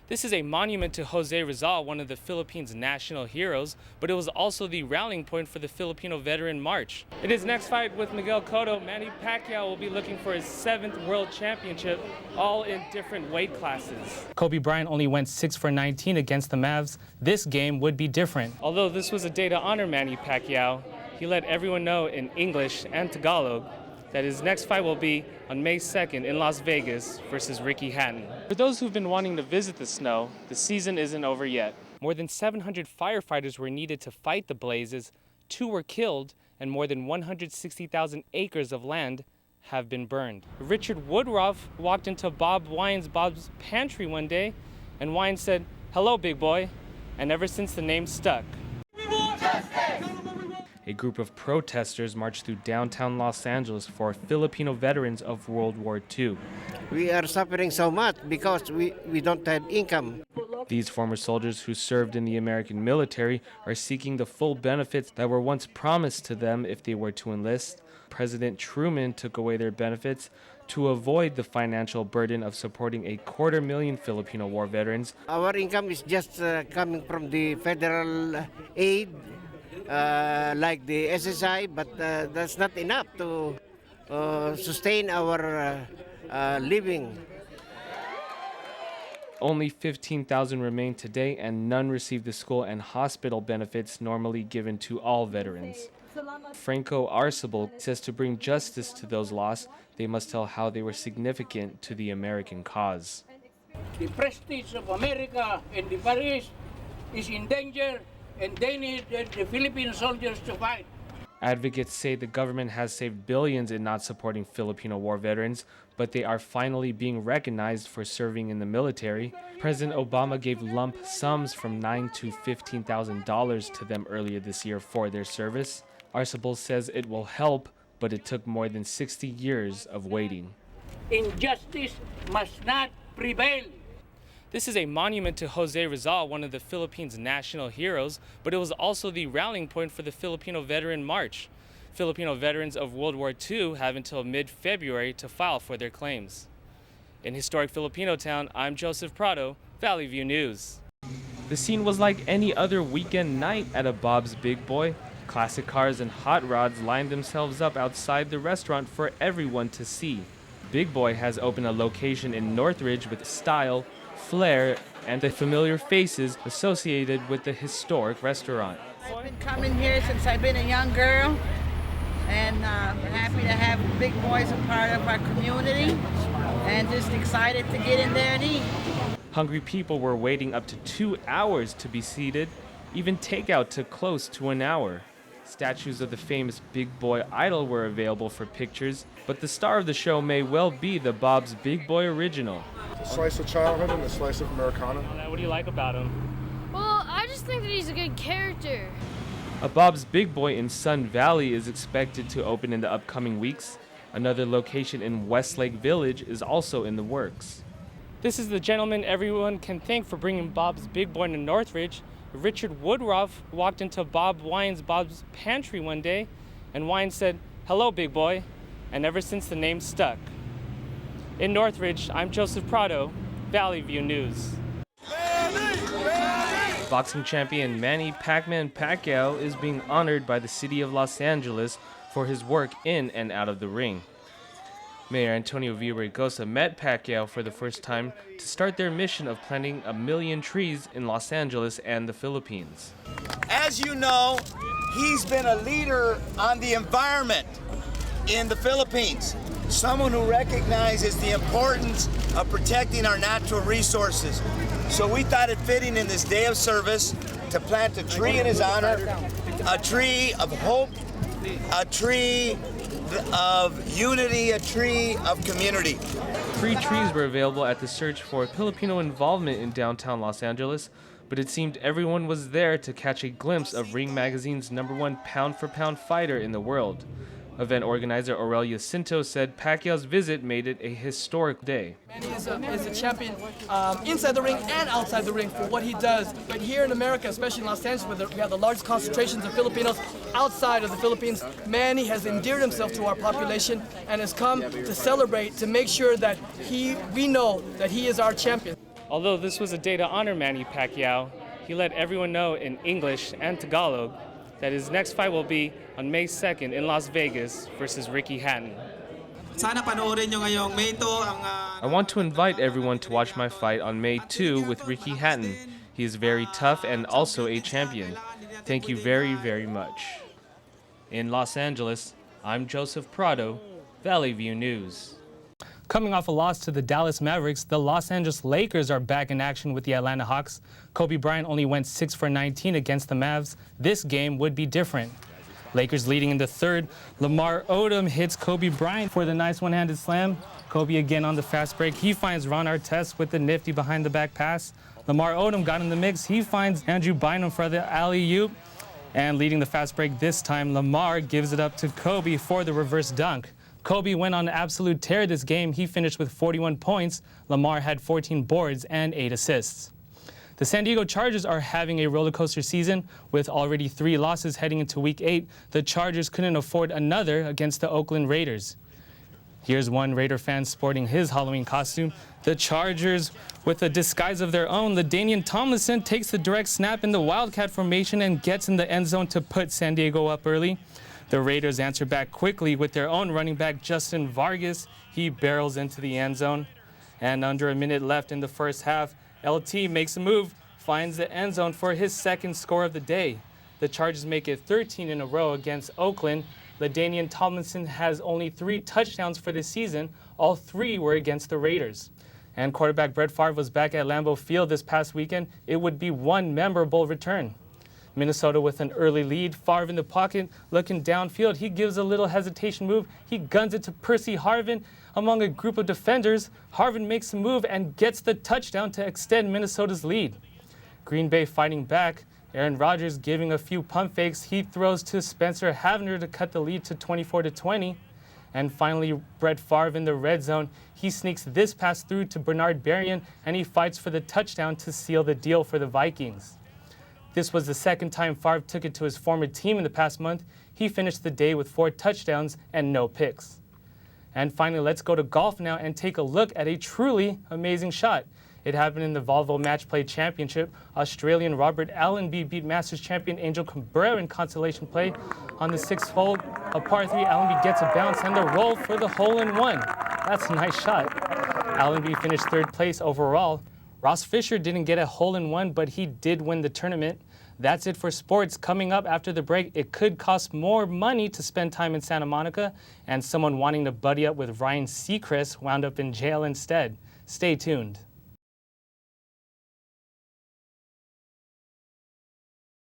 This is a monument to Jose Rizal, one of the Philippines' national heroes, but it was also the rallying point for the Filipino Veteran March. In his next fight with Miguel Cotto, Manny Pacquiao will be looking for his 7th world championship, all in different weight classes. Kobe Bryant only went 6 for 19 against the Mavs. This game would be different. Although this was a day to honor Manny Pacquiao, he let everyone know in English and Tagalog that his next fight will be on May 2nd in Las Vegas versus Ricky Hatton. For those who've been wanting to visit the snow, the season isn't over yet. More than 700 firefighters were needed to fight the blazes, 2 were killed, and more than 160,000 acres of land have been burned. Richard Woodruff walked into Bob's pantry one day, and Wine said, "Hello, big boy," and ever since the name stuck. A group of protesters marched through downtown Los Angeles for Filipino veterans of World War II. We are suffering so much because we don't have income. These former soldiers who served in the American military are seeking the full benefits that were once promised to them if they were to enlist. President Truman took away their benefits to avoid the financial burden of supporting 250,000 Filipino war veterans. Our income is just coming from the federal aid, like the SSI, but that's not enough to sustain our living. Only 15,000 remain today, and none receive the school and hospital benefits normally given to all veterans. Franco Arcibal says to bring justice to those lost, they must tell how they were significant to the American cause. The prestige of America and the Paris is in danger, and they need the Philippine soldiers to fight. Advocates say the government has saved billions in not supporting Filipino war veterans, but they are finally being recognized for serving in the military. President Obama gave lump sums from $9,000 to $15,000 to them earlier this year for their service. Arcibal says it will help, but it took more than 60 years of waiting. Injustice must not prevail. This is a monument to Jose Rizal, one of the Philippines' national heroes, but it was also the rallying point for the Filipino Veteran March. Filipino veterans of World War II have until mid-February to file for their claims. In historic Filipino town, I'm Joseph.Prado, Valley View News. The scene was like any other weekend night at a Bob's Big Boy. Classic cars and hot rods lined themselves up outside the restaurant for everyone to see. Big Boy has opened a location in Northridge with style, flair, and the familiar faces associated with the historic restaurant. I've been coming here since I've been a young girl, and we're happy to have Big Boys a part of our community, and just excited to get in there and eat. Hungry people were waiting up to 2 hours to be seated. Even takeout took close to an hour. Statues of the famous Big Boy idol were available for pictures, but the star of the show may well be the Bob's Big Boy original. A slice of childhood and a slice of Americana. What do you like about him? Well, I just think that he's a good character. A Bob's Big Boy in Sun Valley is expected to open in the upcoming weeks. Another location in Westlake Village is also in the works. This is the gentleman everyone can thank for bringing Bob's Big Boy to Northridge. Richard Woodruff walked into Bob's pantry one day, and Wine said, "Hello, big boy," and ever since the name stuck. In Northridge, I'm Joseph.Prado, Valley View News. Boxing champion Manny "Pac-Man" Pacquiao is being honored by the city of Los Angeles for his work in and out of the ring. Mayor Antonio Villaraigosa met Pacquiao for the first time to start their mission of planting 1 million trees in Los Angeles and the Philippines. As you know, he's been a leader on the environment in the Philippines, someone who recognizes the importance of protecting our natural resources. So we thought it fitting in this day of service to plant a tree in his honor, a tree of hope, a tree of unity, a tree of community. Free trees were available at the search for Filipino involvement in downtown Los Angeles, but it seemed everyone was there to catch a glimpse of Ring Magazine's #1 pound-for-pound fighter in the world. Event organizer Aurelia Cinto said Pacquiao's visit made it a historic day. Manny is a champion inside the ring and outside the ring for what he does. But here in America, especially in Los Angeles, where we have the largest concentrations of Filipinos outside of the Philippines, Manny has endeared himself to our population and has come to celebrate, to make sure that we know that he is our champion. Although this was a day to honor Manny Pacquiao, he let everyone know in English and Tagalog that his next fight will be on May 2nd in Las Vegas versus Ricky Hatton. I want to invite everyone to watch my fight on May 2 with Ricky Hatton. He is very tough and also a champion. Thank you very, very much. In Los Angeles, I'm Joseph.Prado, Valley View News. Coming off a loss to the Dallas Mavericks, the Los Angeles Lakers are back in action with the Atlanta Hawks. Kobe Bryant only went 6 for 19 against the Mavs. This game would be different. Lakers leading in the third. Lamar Odom hits Kobe Bryant for the nice one-handed slam. Kobe again on the fast break. He finds Ron Artest with the nifty behind-the-back pass. Lamar Odom got in the mix. He finds Andrew Bynum for the alley-oop. And leading the fast break this time, Lamar gives it up to Kobe for the reverse dunk. Kobe went on an absolute tear this game. He finished with 41 points. Lamar had 14 boards and 8 assists. The San Diego Chargers are having a roller coaster season with already 3 losses heading into Week 8. The Chargers couldn't afford another against the Oakland Raiders. Here's one Raider fan sporting his Halloween costume. The Chargers, with a disguise of their own, LaDainian Tomlinson takes the direct snap in the Wildcat formation and gets in the end zone to put San Diego up early. The Raiders answer back quickly with their own running back, Justin Vargas. He barrels into the end zone. And under a minute left in the first half, LT makes a move, finds the end zone for his second score of the day. The Chargers make it 13 in a row against Oakland. LaDainian Tomlinson has only 3 touchdowns for this season. All 3 were against the Raiders. And quarterback Brett Favre was back at Lambeau Field this past weekend. It would be one memorable return. Minnesota with an early lead. Favre in the pocket, looking downfield. He gives a little hesitation move. He guns it to Percy Harvin among a group of defenders. Harvin makes a move and gets the touchdown to extend Minnesota's lead. Green Bay fighting back. Aaron Rodgers giving a few pump fakes. He throws to Spencer Havner to cut the lead to 24-20. And finally, Brett Favre in the red zone. He sneaks this pass through to Bernard Berrien, and he fights for the touchdown to seal the deal for the Vikings. This was the second time Favre took it to his former team in the past month. He finished the day with 4 touchdowns and no picks. And finally, let's go to golf now and take a look at a truly amazing shot. It happened in the Volvo Match Play Championship. Australian Robert Allenby beat Masters champion Angel Cabrera in consolation play. On the 6th hole, a par 3, Allenby gets a bounce and a roll for the hole-in-one. That's a nice shot. Allenby finished 3rd place overall. Ross Fisher didn't get a hole-in-one, but he did win the tournament. That's it for sports. Coming up after the break, it could cost more money to spend time in Santa Monica, and someone wanting to buddy up with Ryan Seacrest wound up in jail instead. Stay tuned.